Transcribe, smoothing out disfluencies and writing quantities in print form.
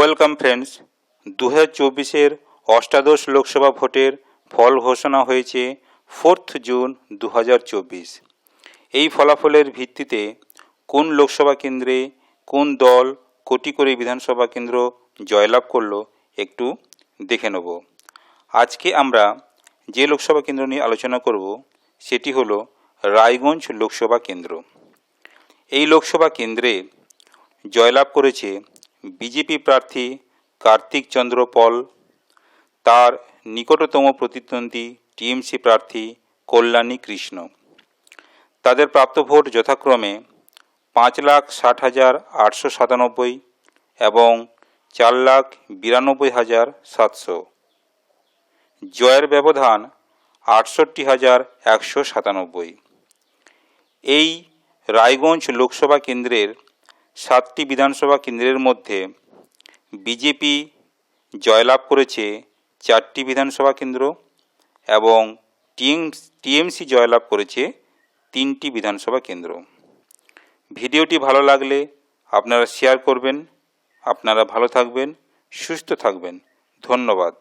Welcome friends, 2024-এর অষ্টাদশ লোকসভা ভোটের ফল ঘোষণা হয়েছে 4 জুন 2024। এই ফলাফলের ভিত্তিতে কোন লোকসভা কেন্দ্রে কোন দল কোটি করে বিধানসভা কেন্দ্র জয়লাভ করলো একটু দেখে নেব। আজকে আমরা যে লোকসভা কেন্দ্র নিয়ে আলোচনা করব সেটি হলো রায়গঞ্জ লোকসভা কেন্দ্র। এই লোকসভা কেন্দ্রে জয়লাভ করেছে বিজেপি প্রার্থী কার্তিক চন্দ্র পল, তার নিকটতম প্রতিদ্বন্দ্বী টিএমসি প্রার্থী কল্যাণী কৃষ্ণ। তাদের প্রাপ্ত ভোট যথাক্রমে 5,60,897 এবং 4,92,700। জয়ের ব্যবধান 68,197। এই রায়গঞ্জ লোকসভা কেন্দ্রের 7টি বিধানসভা কেন্দ্রের মধ্যে বিজেপি জয়লাভ করেছে 4টি বিধানসভা কেন্দ্র এবং টিএমসি জয়লাভ করেছে 3টি বিধানসভা কেন্দ্র। ভিডিওটি ভালো লাগলে আপনারা শেয়ার করবেন। আপনারা ভালো থাকবেন, সুস্থ থাকবেন। ধন্যবাদ।